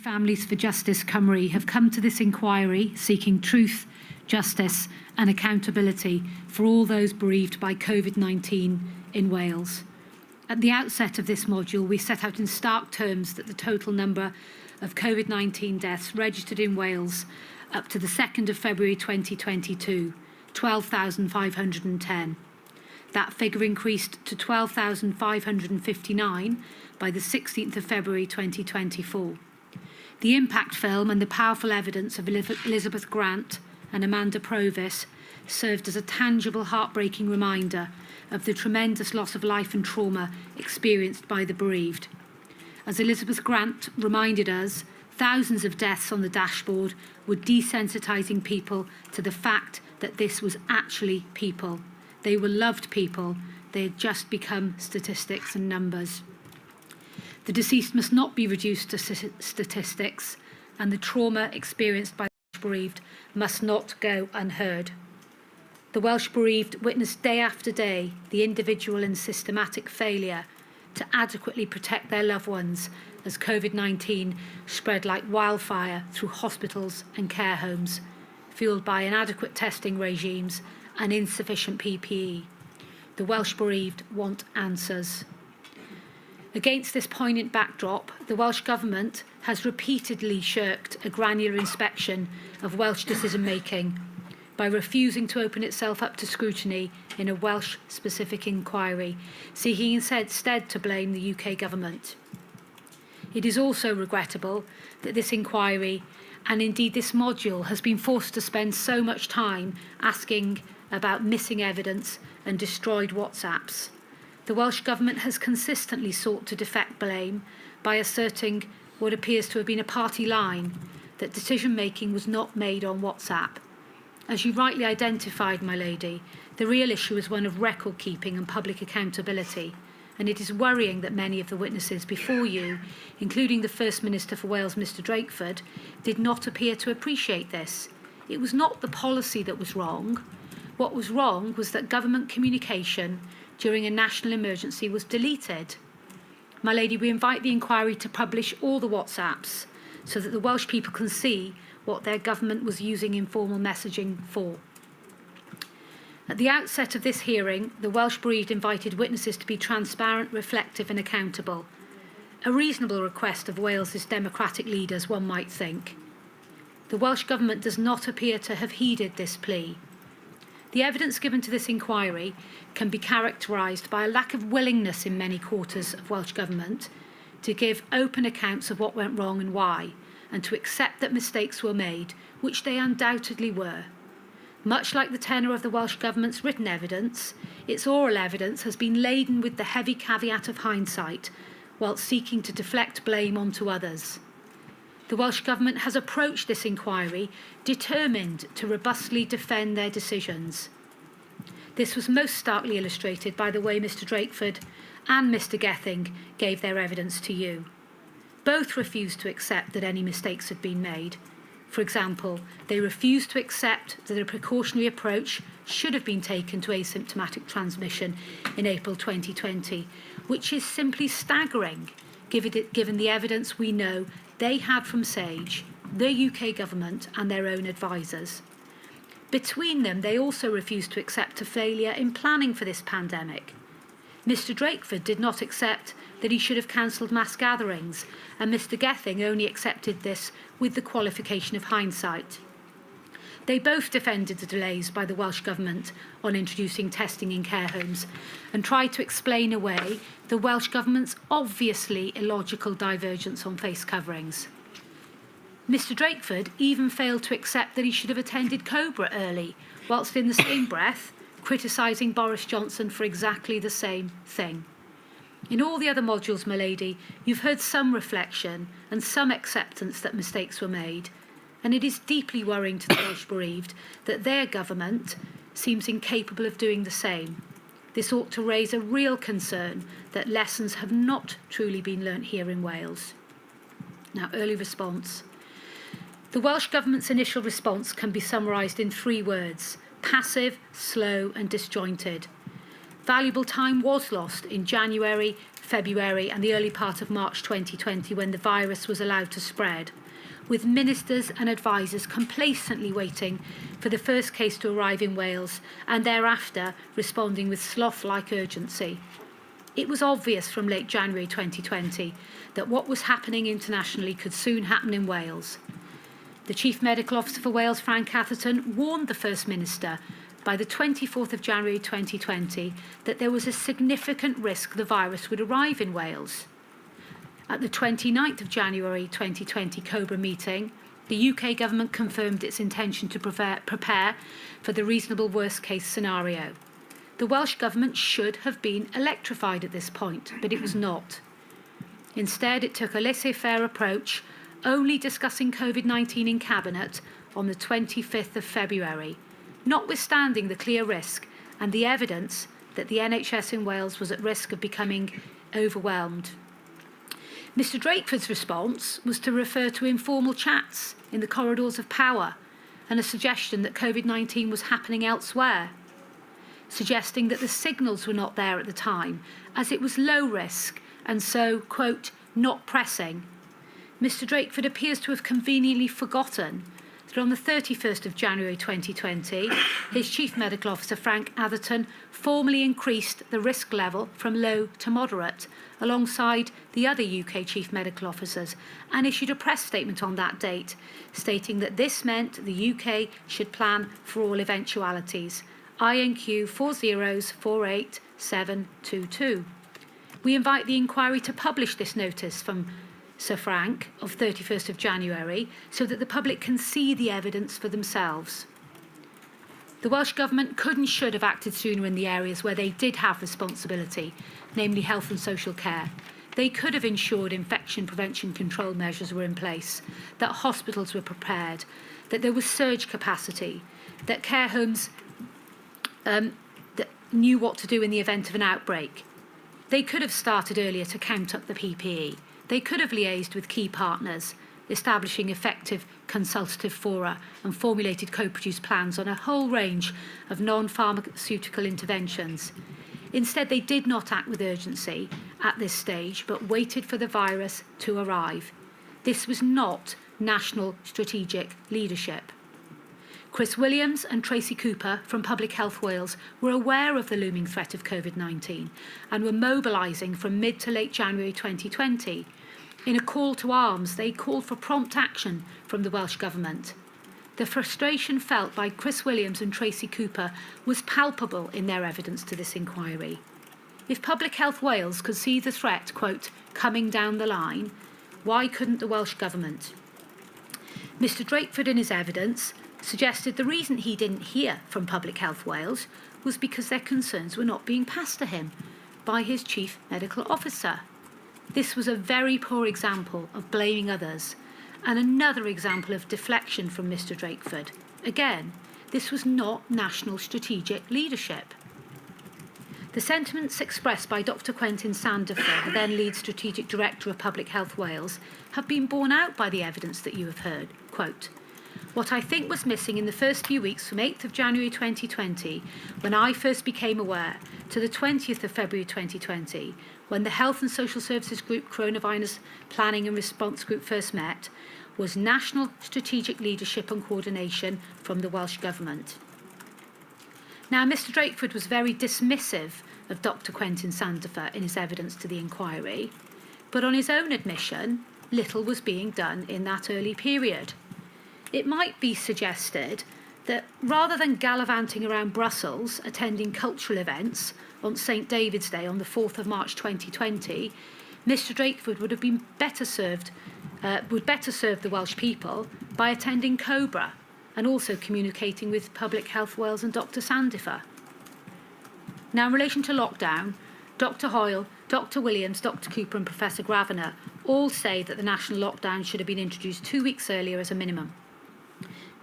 Families for Justice CYMRU have come to this inquiry seeking truth, justice and accountability for all those bereaved by Covid-19 in Wales. At the outset of this module, we set out in stark terms that the total number of Covid-19 deaths registered in Wales up to the 2nd of February 2022, 12,510. That figure increased to 12,559 by the 16th of February 2024. The impact film and the powerful evidence of Elizabeth Grant and Amanda Provis served as a tangible, heartbreaking reminder of the tremendous loss of life and trauma experienced by the bereaved. As Elizabeth Grant reminded us, thousands of deaths on the dashboard were desensitising people to the fact that this was actually people. They were loved people. They had just become statistics and numbers. The deceased must not be reduced to statistics, and the trauma experienced by the Welsh bereaved must not go unheard. The Welsh bereaved witnessed day after day the individual and systematic failure to adequately protect their loved ones as Covid-19 spread like wildfire through hospitals and care homes, fuelled by inadequate testing regimes and insufficient PPE. The Welsh bereaved want answers. Against this poignant backdrop, the Welsh Government has repeatedly shirked a granular inspection of Welsh decision-making by refusing to open itself up to scrutiny in a Welsh-specific inquiry, seeking instead to blame the UK Government. It is also regrettable that this inquiry, and indeed this module, has been forced to spend so much time asking about missing evidence and destroyed WhatsApps. The Welsh Government has consistently sought to deflect blame by asserting what appears to have been a party line, that decision-making was not made on WhatsApp. As you rightly identified, my lady, the real issue is one of record-keeping and public accountability, and it is worrying that many of the witnesses before you, including the First Minister for Wales, Mr Drakeford, did not appear to appreciate this. It was not the policy that was wrong. What was wrong was that government communication during a national emergency was deleted. My lady, we invite the inquiry to publish all the WhatsApps so that the Welsh people can see what their government was using informal messaging for. At the outset of this hearing, the Welsh bereaved invited witnesses to be transparent, reflective and accountable. A reasonable request of Wales's democratic leaders, one might think. The Welsh Government does not appear to have heeded this plea. The evidence given to this inquiry can be characterised by a lack of willingness in many quarters of Welsh Government to give open accounts of what went wrong and why, and to accept that mistakes were made, which they undoubtedly were. Much like the tenor of the Welsh Government's written evidence, its oral evidence has been laden with the heavy caveat of hindsight, whilst seeking to deflect blame onto others. The Welsh Government has approached this inquiry determined to robustly defend their decisions. This was most starkly illustrated by the way Mr Drakeford and Mr Gething gave their evidence to you. Both refused to accept that any mistakes had been made. For example, they refused to accept that a precautionary approach should have been taken to asymptomatic transmission in April 2020, which is simply staggering given the evidence we know they had from SAGE, the UK Government and their own advisors. Between them, they also refused to accept a failure in planning for this pandemic. Mr Drakeford did not accept that he should have cancelled mass gatherings, and Mr Gething only accepted this with the qualification of hindsight. They both defended the delays by the Welsh Government on introducing testing in care homes and tried to explain away the Welsh Government's obviously illogical divergence on face coverings. Mr Drakeford even failed to accept that he should have attended Cobra early, whilst in the same breath criticising Boris Johnson for exactly the same thing. In all the other modules, my lady, you've heard some reflection and some acceptance that mistakes were made, and it is deeply worrying to the Welsh bereaved that their government seems incapable of doing the same. This ought to raise a real concern that lessons have not truly been learnt here in Wales. Now, early response. The Welsh Government's initial response can be summarised in 3 words: passive, slow and disjointed. Valuable time was lost in January, February and the early part of March 2020, when the virus was allowed to spread, with ministers and advisers complacently waiting for the first case to arrive in Wales and thereafter responding with sloth-like urgency. It was obvious from late January 2020 that what was happening internationally could soon happen in Wales. The Chief Medical Officer for Wales, Frank Atherton, warned the First Minister by the 24th of January 2020 that there was a significant risk the virus would arrive in Wales. At the 29th of January 2020 COBRA meeting, the UK government confirmed its intention to prepare for the reasonable worst-case scenario. The Welsh government should have been electrified at this point, but it was not. Instead, it took a laissez-faire approach, only discussing COVID-19 in Cabinet on the 25th of February, notwithstanding the clear risk and the evidence that the NHS in Wales was at risk of becoming overwhelmed. Mr Drakeford's response was to refer to informal chats in the corridors of power and a suggestion that COVID-19 was happening elsewhere, suggesting that the signals were not there at the time as it was low risk and so, quote, not pressing. Mr Drakeford appears to have conveniently forgotten that on the 31st of January 2020, his Chief Medical Officer, Frank Atherton, formally increased the risk level from low to moderate, alongside the other UK Chief Medical Officers, and issued a press statement on that date, stating that this meant the UK should plan for all eventualities. INQ 4048722. We invite the inquiry to publish this notice from Sir Frank of 31st of January so that the public can see the evidence for themselves. The Welsh Government could and should have acted sooner in the areas where they did have responsibility, namely health and social care. They could have ensured infection prevention control measures were in place, that hospitals were prepared, that there was surge capacity, that care homes that knew what to do in the event of an outbreak. They could have started earlier to count up the PPE. They could have liaised with key partners, establishing effective consultative fora and formulated co-produced plans on a whole range of non-pharmaceutical interventions. Instead, they did not act with urgency at this stage, but waited for the virus to arrive. This was not national strategic leadership. Chris Williams and Tracy Cooper from Public Health Wales were aware of the looming threat of COVID-19 and were mobilising from mid to late January 2020. In a call to arms, they called for prompt action from the Welsh Government. The frustration felt by Chris Williams and Tracy Cooper was palpable in their evidence to this inquiry. If Public Health Wales could see the threat, quote, coming down the line, why couldn't the Welsh Government? Mr Drakeford, in his evidence, suggested the reason he didn't hear from Public Health Wales was because their concerns were not being passed to him by his Chief Medical Officer. This was a very poor example of blaming others and another example of deflection from Mr Drakeford. Again, this was not national strategic leadership. The sentiments expressed by Dr Quentin Sandifer, the then lead strategic director of Public Health Wales, have been borne out by the evidence that you have heard. Quote, what I think was missing in the first few weeks from 8th of January 2020, when I first became aware, to the 20th of February 2020, when the Health and Social Services Group Coronavirus Planning and Response Group first met, was national strategic leadership and coordination from the Welsh Government. Now, Mr Drakeford was very dismissive of Dr Quentin Sandifer in his evidence to the inquiry, but on his own admission, little was being done in that early period. It might be suggested that rather than gallivanting around Brussels attending cultural events on St David's Day on the 4th of March 2020, Mr Drakeford would better serve the Welsh people by attending COBRA and also communicating with Public Health Wales and Dr Sandifer. Now, in relation to lockdown, Dr Hoyle, Dr Williams, Dr Cooper and Professor Gravaner all say that the national lockdown should have been introduced 2 weeks earlier as a minimum.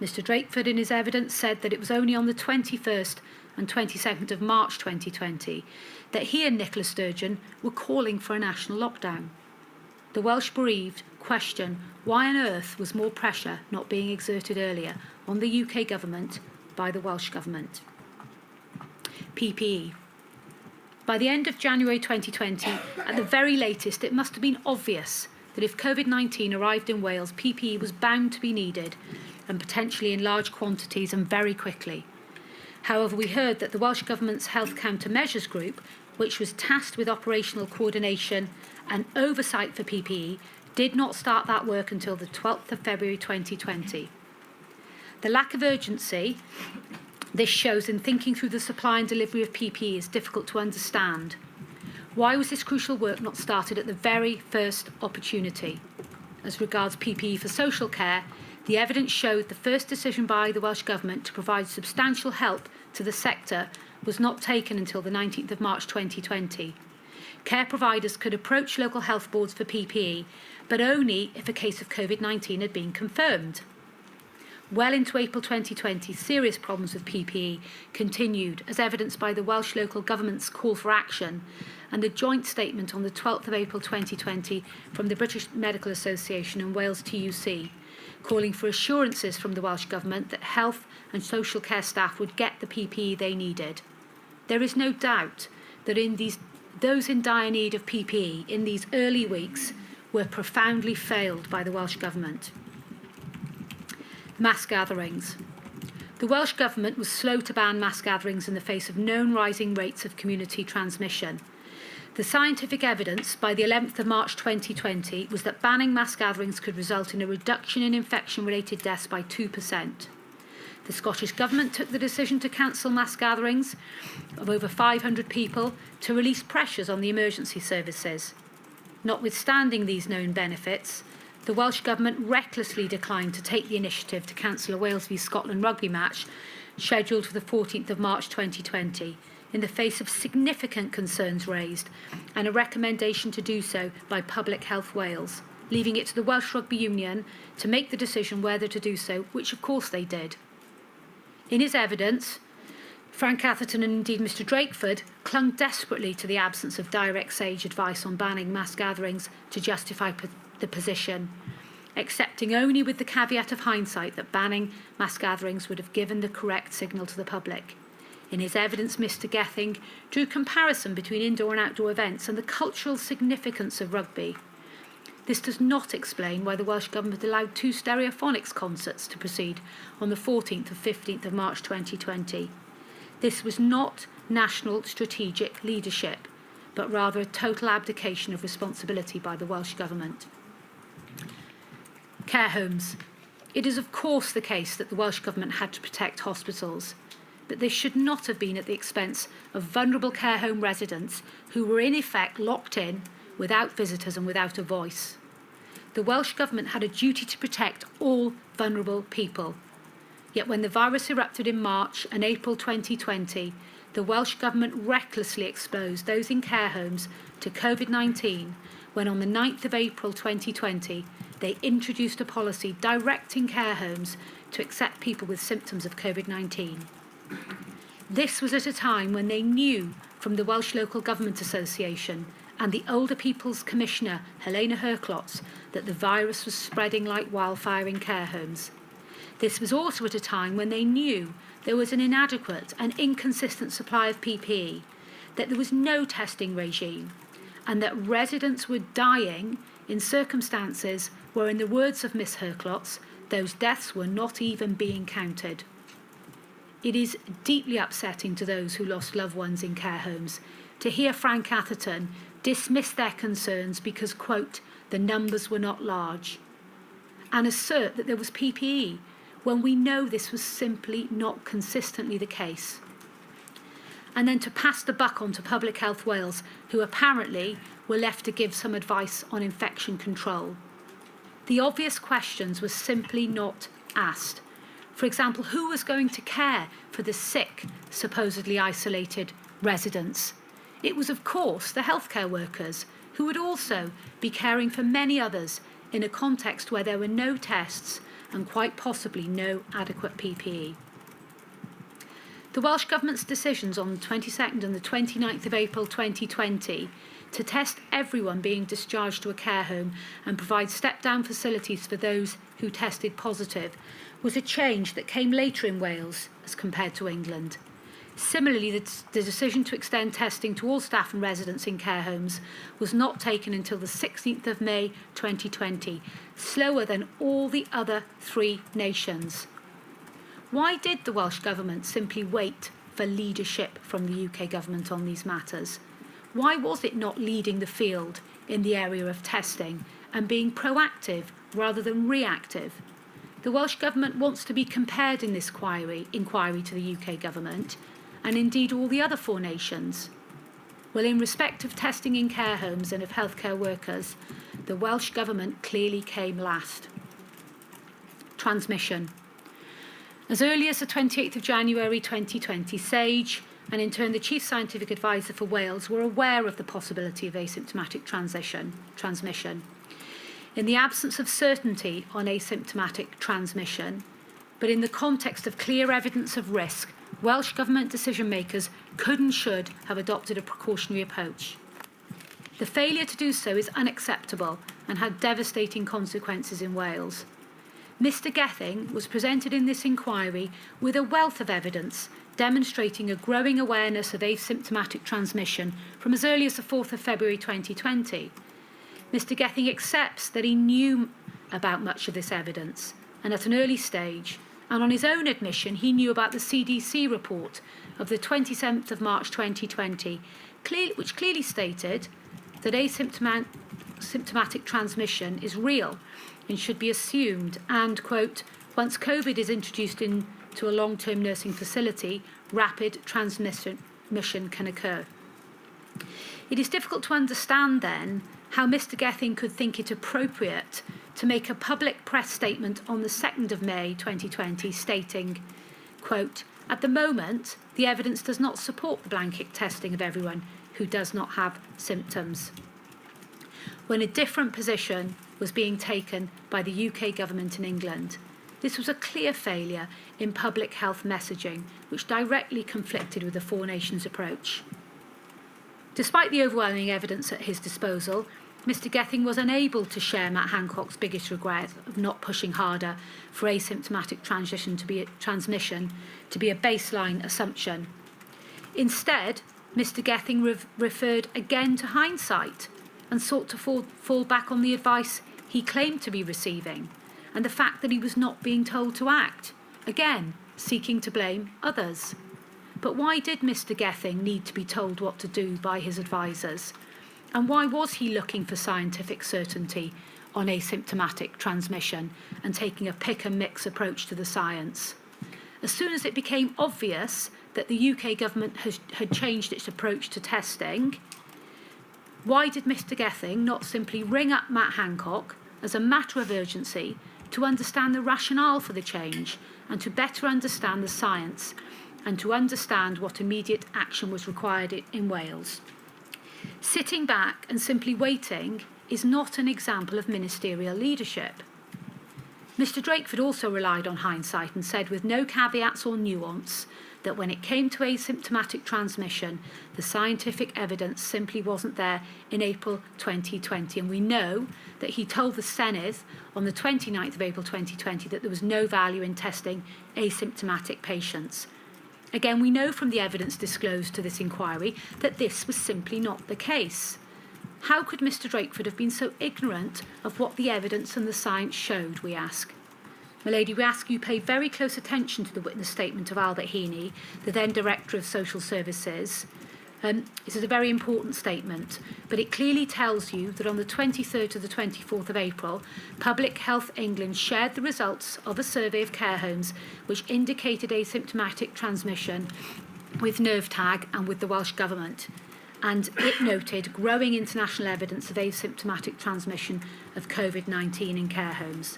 Mr Drakeford, in his evidence, said that it was only on the 21st and 22nd of March 2020 that he and Nicola Sturgeon were calling for a national lockdown. The Welsh bereaved question why on earth was more pressure not being exerted earlier on the UK government by the Welsh Government. PPE. By the end of January 2020, at the very latest, it must have been obvious that if Covid-19 arrived in Wales, PPE was bound to be needed, and potentially in large quantities and very quickly. However, we heard that the Welsh Government's Health Countermeasures Group, which was tasked with operational coordination and oversight for PPE, did not start that work until the 12th of February 2020. The lack of urgency this shows in thinking through the supply and delivery of PPE is difficult to understand. Why was this crucial work not started at the very first opportunity? As regards PPE for social care, the evidence showed the first decision by the Welsh Government to provide substantial help to the sector was not taken until the 19th of March 2020. Care providers could approach local health boards for PPE, but only if a case of Covid-19 had been confirmed. Well into April 2020, serious problems with PPE continued, as evidenced by the Welsh local government's call for action and the joint statement on the 12th of April 2020 from the British Medical Association and Wales TUC, calling for assurances from the Welsh Government that health and social care staff would get the PPE they needed. There is no doubt that those in dire need of PPE in these early weeks were profoundly failed by the Welsh Government. Mass gatherings. The Welsh Government was slow to ban mass gatherings in the face of known rising rates of community transmission. The scientific evidence by the 11th of March 2020 was that banning mass gatherings could result in a reduction in infection-related deaths by 2%. The Scottish Government took the decision to cancel mass gatherings of over 500 people to release pressures on the emergency services. Notwithstanding these known benefits, the Welsh Government recklessly declined to take the initiative to cancel a Wales v Scotland rugby match scheduled for the 14th of March 2020 in the face of significant concerns raised and a recommendation to do so by Public Health Wales, leaving it to the Welsh Rugby Union to make the decision whether to do so, which of course they did. In his evidence, Frank Atherton and indeed Mr Drakeford clung desperately to the absence of direct sage advice on banning mass gatherings to justify the position, accepting only with the caveat of hindsight that banning mass gatherings would have given the correct signal to the public. In his evidence, Mr Gething drew comparison between indoor and outdoor events and the cultural significance of rugby. This does not explain why the Welsh Government allowed 2 Stereophonics concerts to proceed on the 14th and 15th of March 2020. This was not national strategic leadership, but rather a total abdication of responsibility by the Welsh Government. Care homes. It is of course the case that the Welsh Government had to protect hospitals, but this should not have been at the expense of vulnerable care home residents who were in effect locked in without visitors and without a voice. The Welsh Government had a duty to protect all vulnerable people. Yet when the virus erupted in March and April 2020, the Welsh Government recklessly exposed those in care homes to Covid-19 when on the 9th of April 2020 they introduced a policy directing care homes to accept people with symptoms of Covid-19. This was at a time when they knew from the Welsh Local Government Association and the Older People's Commissioner, Helena Herclots, that the virus was spreading like wildfire in care homes. This was also at a time when they knew there was an inadequate and inconsistent supply of PPE, that there was no testing regime, and that residents were dying in circumstances where, in the words of Miss Herclots, those deaths were not even being counted. It is deeply upsetting to those who lost loved ones in care homes to hear Frank Atherton dismiss their concerns because, quote, the numbers were not large, and assert that there was PPE when we know this was simply not consistently the case. And then to pass the buck on to Public Health Wales, who apparently were left to give some advice on infection control. The obvious questions were simply not asked. For example, who was going to care for the sick, supposedly isolated residents? It was, of course, the healthcare workers, who would also be caring for many others in a context where there were no tests and quite possibly no adequate PPE. The Welsh Government's decisions on the 22nd and the 29th of April 2020 to test everyone being discharged to a care home and provide step-down facilities for those who tested positive was a change that came later in Wales as compared to England. Similarly, the decision to extend testing to all staff and residents in care homes was not taken until the 16th of May 2020, slower than all the other 3 nations. Why did the Welsh Government simply wait for leadership from the UK Government on these matters? Why was it not leading the field in the area of testing and being proactive rather than reactive? The Welsh Government wants to be compared in this inquiry to the UK Government, and indeed all the other 4 nations. Well, in respect of testing in care homes and of healthcare workers, the Welsh Government clearly came last. Transmission. As early as the 28th of January 2020, SAGE and in turn the Chief Scientific Advisor for Wales were aware of the possibility of asymptomatic transmission. In the absence of certainty on asymptomatic transmission, but in the context of clear evidence of risk, Welsh Government decision makers could and should have adopted a precautionary approach. The failure to do so is unacceptable and had devastating consequences in Wales. Mr Gething was presented in this inquiry with a wealth of evidence demonstrating a growing awareness of asymptomatic transmission from as early as the 4th of February 2020. Mr Gething accepts that he knew about much of this evidence and at an early stage, and on his own admission he knew about the CDC report of the 27th of March 2020, which clearly stated that asymptomatic transmission is real and should be assumed and, quote, once COVID is introduced into a long-term nursing facility, rapid transmission can occur. It is difficult to understand then how Mr Gething could think it appropriate to make a public press statement on the 2nd of May 2020 stating, quote, at the moment, the evidence does not support the blanket testing of everyone who does not have symptoms, when a different position was being taken by the UK Government in England. This was a clear failure in public health messaging, which directly conflicted with the 4 nations approach. Despite the overwhelming evidence at his disposal, Mr Gething was unable to share Matt Hancock's biggest regret of not pushing harder for asymptomatic transmission to be a baseline assumption. Instead, Mr Gething referred again to hindsight and sought to fall back on the advice he claimed to be receiving and the fact that he was not being told to act, again seeking to blame others. But why did Mr Gething need to be told what to do by his advisors? And why was he looking for scientific certainty on asymptomatic transmission and taking a pick and mix approach to the science? As soon as it became obvious that the UK Government had changed its approach to testing, why did Mr Gething not simply ring up Matt Hancock as a matter of urgency to understand the rationale for the change and to better understand the science and to understand what immediate action was required in Wales? Sitting back and simply waiting is not an example of ministerial leadership. Mr Drakeford also relied on hindsight and said with no caveats or nuance that when it came to asymptomatic transmission, the scientific evidence simply wasn't there in April 2020. And we know that he told the Senedd on the 29th of April 2020 that there was no value in testing asymptomatic patients. Again, we know from the evidence disclosed to this inquiry that this was simply not the case. How could Mr Drakeford have been so ignorant of what the evidence and the science showed, we ask? My lady, we ask you pay very close attention to the witness statement of Albert Heaney, the then Director of Social Services. This is a very important statement, but it clearly tells you that on the 23rd to the 24th of April, Public Health England shared the results of a survey of care homes which indicated asymptomatic transmission with NerveTag and with the Welsh Government. And it noted growing international evidence of asymptomatic transmission of Covid-19 in care homes.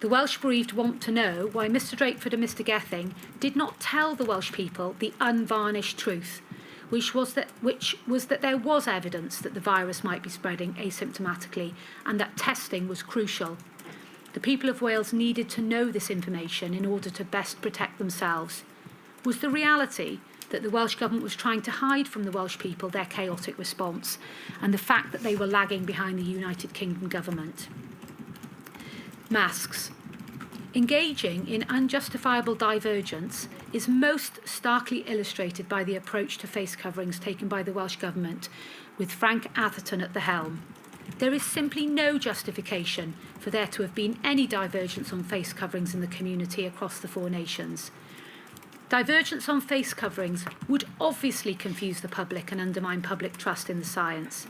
The Welsh bereaved want to know why Mr Drakeford and Mr Gething did not tell the Welsh people the unvarnished truth, which was that there was evidence that the virus might be spreading asymptomatically and that testing was crucial. The people of Wales needed to know this information in order to best protect themselves. Was the reality that the Welsh Government was trying to hide from the Welsh people their chaotic response and the fact that they were lagging behind the United Kingdom Government? Masks. Engaging in unjustifiable divergence is most starkly illustrated by the approach to face coverings taken by the Welsh Government, with Frank Atherton at the helm. There is simply no justification for there to have been any divergence on face coverings in the community across the four nations. Divergence on face coverings would obviously confuse the public and undermine public trust in the science.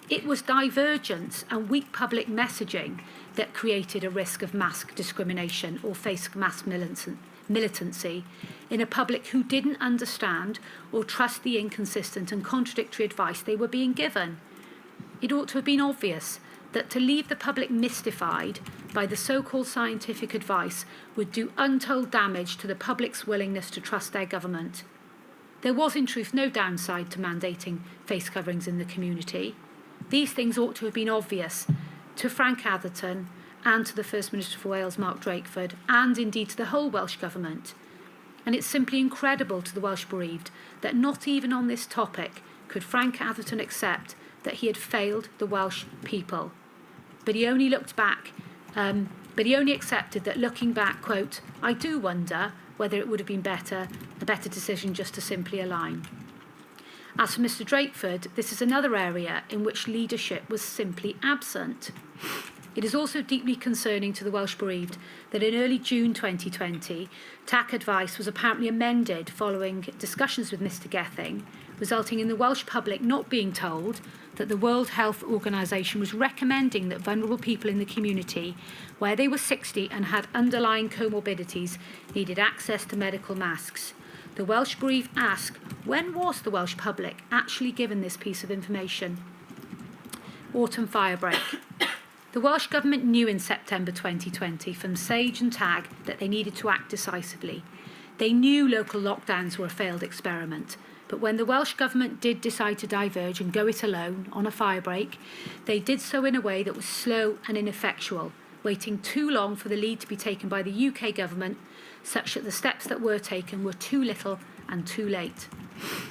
It was divergence and weak public messaging that created a risk of mass discrimination or face mass militancy in a public who didn't understand or trust the inconsistent and contradictory advice they were being given. It ought to have been obvious that to leave the public mystified by the so-called scientific advice would do untold damage to the public's willingness to trust their government. There was in truth no downside to mandating face coverings in the community. These things ought to have been obvious to Frank Atherton and to the First Minister for Wales, Mark Drakeford, and indeed to the whole Welsh Government. And it's simply incredible to the Welsh bereaved that not even on this topic could Frank Atherton accept that he had failed the Welsh people. But he only looked back, but he only accepted that looking back, quote, "I do wonder whether it would have been a better decision just to simply align." As for Mr Drakeford, this is another area in which leadership was simply absent. It is also deeply concerning to the Welsh bereaved that in early June 2020, TAC advice was apparently amended following discussions with Mr Gething, resulting in the Welsh public not being told that the World Health Organisation was recommending that vulnerable people in the community, where they were 60 and had underlying comorbidities, needed access to medical masks. The Welsh bereaved ask, when was the Welsh public actually given this piece of information? Autumn firebreak. The Welsh Government knew in September 2020 from SAGE and TAG that they needed to act decisively. They knew local lockdowns were a failed experiment, but when the Welsh Government did decide to diverge and go it alone on a firebreak, they did so in a way that was slow and ineffectual, waiting too long for the lead to be taken by the UK Government, such that the steps that were taken were too little and too late.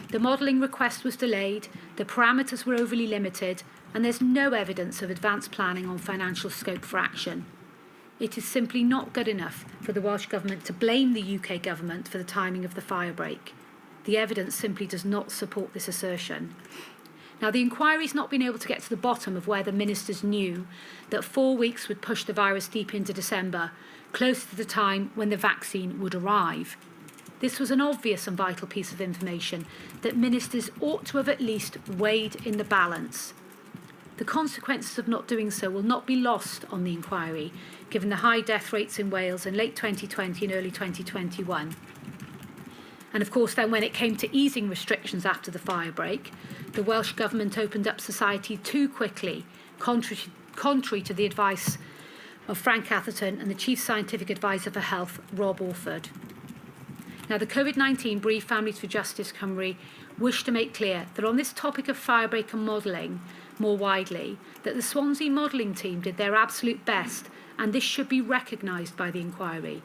The modelling request was delayed, the parameters were overly limited, and there's no evidence of advanced planning on financial scope for action. It is simply not good enough for the Welsh Government to blame the UK Government for the timing of the firebreak. The evidence simply does not support this assertion. Now, the inquiry's not been able to get to the bottom of where the ministers knew that 4 weeks would push the virus deep into December, close to the time when the vaccine would arrive. This was an obvious and vital piece of information that ministers ought to have at least weighed in the balance. The consequences of not doing so will not be lost on the inquiry, given the high death rates in Wales in late 2020 and early 2021. And of course, then when it came to easing restrictions after the firebreak, the Welsh Government opened up society too quickly, contrary to the advice of Frank Atherton and the Chief Scientific Advisor for Health, Rob Orford. Now, the Covid-19 Bereaved Families for Justice CYMRU wish to make clear that on this topic of firebreak and modelling, more widely, that the Swansea modelling team did their absolute best, and this should be recognised by the inquiry,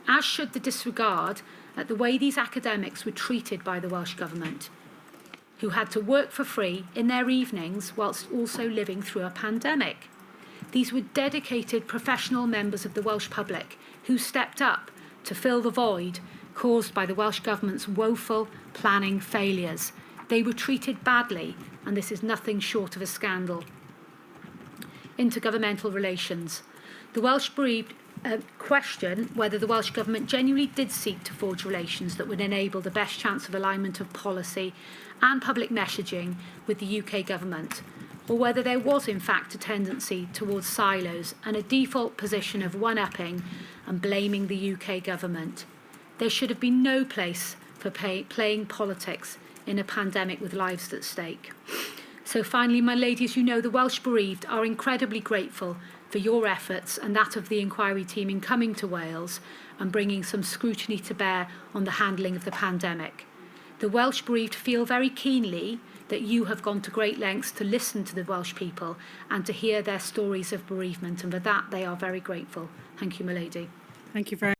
as should the disregard at the way these academics were treated by the Welsh Government, who had to work for free in their evenings whilst also living through a pandemic. These were dedicated professional members of the Welsh public who stepped up to fill the void caused by the Welsh Government's woeful planning failures. They were treated badly, and this is nothing short of a scandal. Intergovernmental relations. The Welsh bereaved question whether the Welsh Government genuinely did seek to forge relations that would enable the best chance of alignment of policy and public messaging with the UK Government, or whether there was in fact a tendency towards silos and a default position of one-upping and blaming the UK Government. There should have been no place for playing politics in a pandemic with lives at stake. So finally, my ladies, you know the Welsh bereaved are incredibly grateful for your efforts and that of the inquiry team in coming to Wales and bringing some scrutiny to bear on the handling of the pandemic. The Welsh bereaved feel very keenly that you have gone to great lengths to listen to the Welsh people and to hear their stories of bereavement, and for that they are very grateful. Thank you, my lady. Thank you very much.